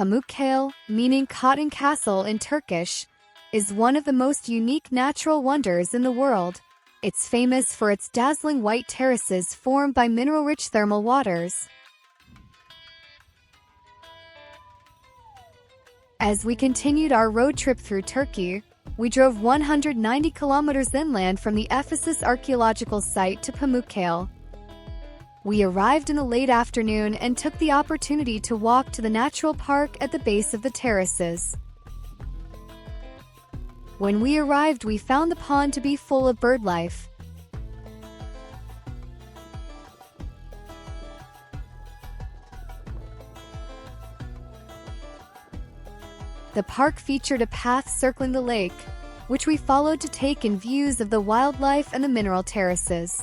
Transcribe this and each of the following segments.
Pamukkale, meaning cotton castle in Turkish, is one of the most unique natural wonders in the world. It's famous for its dazzling white terraces formed by mineral-rich thermal waters. As we continued our road trip through Turkey, we drove 190 kilometers inland from the Ephesus archaeological site to Pamukkale. We arrived in the late afternoon and took the opportunity to walk to the natural park at the base of the terraces. When we arrived, we found the pond to be full of bird life. The park featured a path circling the lake, which we followed to take in views of the wildlife and the mineral terraces.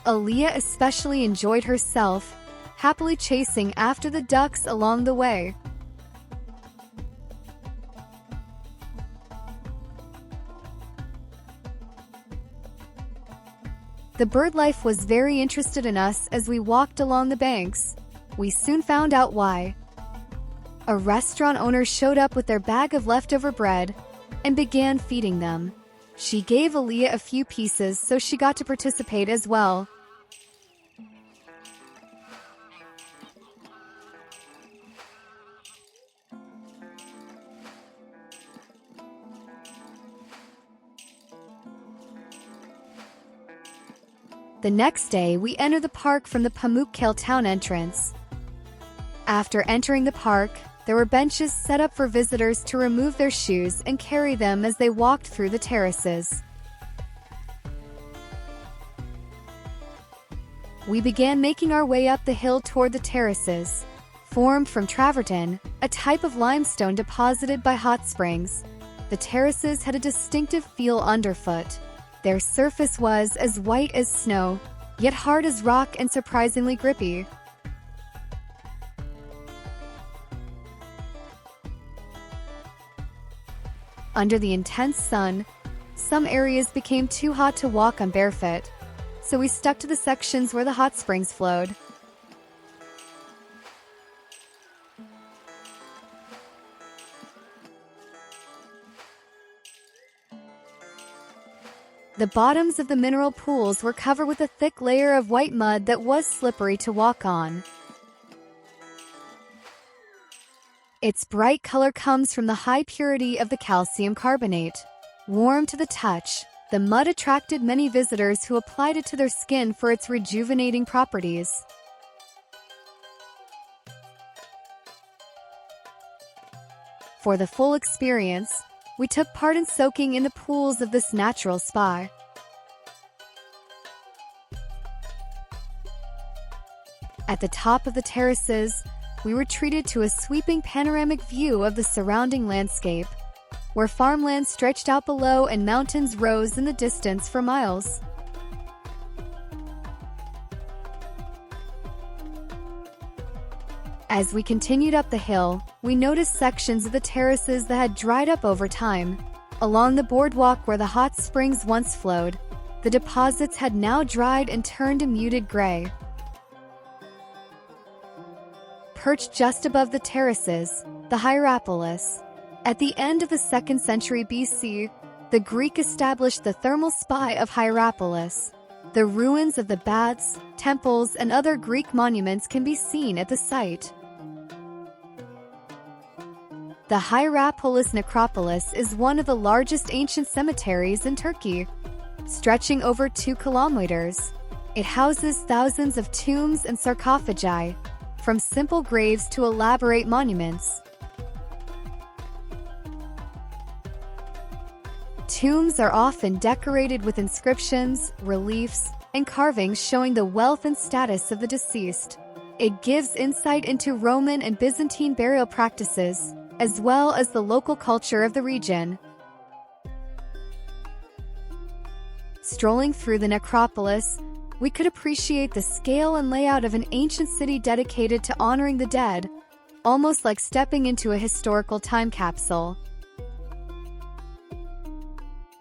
Aaliyah especially enjoyed herself, happily chasing after the ducks along the way. The bird life was very interested in us as we walked along the banks. We soon found out why. A restaurant owner showed up with their bag of leftover bread and began feeding them. She gave Aaliyah a few pieces so she got to participate as well. The next day, we entered the park from the Pamukkale town entrance. After entering the park, there were benches set up for visitors to remove their shoes and carry them as they walked through the terraces. We began making our way up the hill toward the terraces, formed from travertine, a type of limestone deposited by hot springs. The terraces had a distinctive feel underfoot. Their surface was as white as snow, yet hard as rock and surprisingly grippy. Under the intense sun, some areas became too hot to walk on barefoot, so we stuck to the sections where the hot springs flowed. The bottoms of the mineral pools were covered with a thick layer of white mud that was slippery to walk on. Its bright color comes from the high purity of the calcium carbonate. Warm to the touch, the mud attracted many visitors who applied it to their skin for its rejuvenating properties. For the full experience, we took part in soaking in the pools of this natural spa. At the top of the terraces, we were treated to a sweeping panoramic view of the surrounding landscape, where farmland stretched out below and mountains rose in the distance for miles. As we continued up the hill, we noticed sections of the terraces that had dried up over time. Along the boardwalk where the hot springs once flowed, the deposits had now dried and turned a muted gray. Perched just above the terraces, the Hierapolis. At the end of the 2nd century BC, the Greek established the thermal spa of Hierapolis. The ruins of the baths, temples, and other Greek monuments can be seen at the site. The Hierapolis necropolis is one of the largest ancient cemeteries in Turkey, stretching over 2 kilometers. It houses thousands of tombs and sarcophagi, from simple graves to elaborate monuments. Tombs are often decorated with inscriptions, reliefs, and carvings showing the wealth and status of the deceased. It gives insight into Roman and Byzantine burial practices, as well as the local culture of the region. Strolling through the necropolis, we could appreciate the scale and layout of an ancient city dedicated to honoring the dead, almost like stepping into a historical time capsule.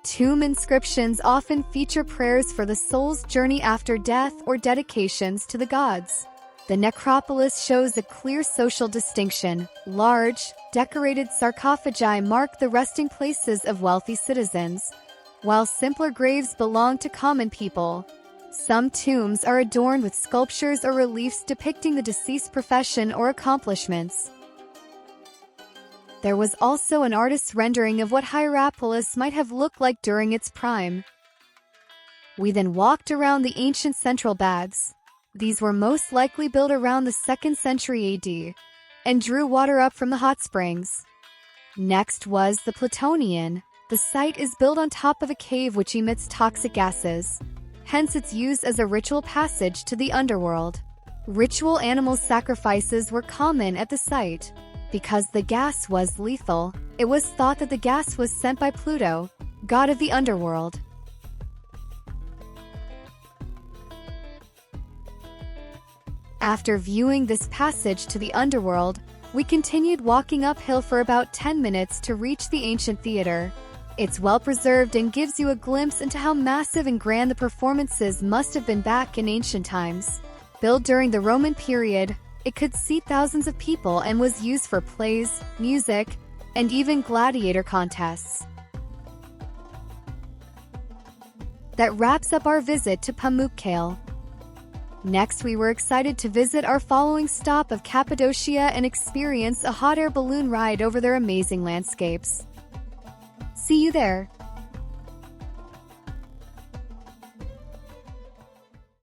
Tomb inscriptions often feature prayers for the soul's journey after death or dedications to the gods. The necropolis shows a clear social distinction. Large, decorated sarcophagi mark the resting places of wealthy citizens, while simpler graves belong to common people. Some tombs are adorned with sculptures or reliefs depicting the deceased's profession or accomplishments. There was also an artist's rendering of what Hierapolis might have looked like during its prime. We then walked around the ancient central baths. These were most likely built around the 2nd century AD and drew water up from the hot springs. Next was the Plutonian. The site is built on top of a cave which emits toxic gases. Hence it's used as a ritual passage to the underworld. Ritual animal sacrifices were common at the site. Because the gas was lethal, it was thought that the gas was sent by Pluto, god of the underworld. After viewing this passage to the underworld, we continued walking uphill for about 10 minutes to reach the ancient theater. It's well preserved and gives you a glimpse into how massive and grand the performances must have been back in ancient times. Built during the Roman period, it could seat thousands of people and was used for plays, music, and even gladiator contests. That wraps up our visit to Pamukkale. Next, we were excited to visit our following stop of Cappadocia and experience a hot air balloon ride over their amazing landscapes. See you there!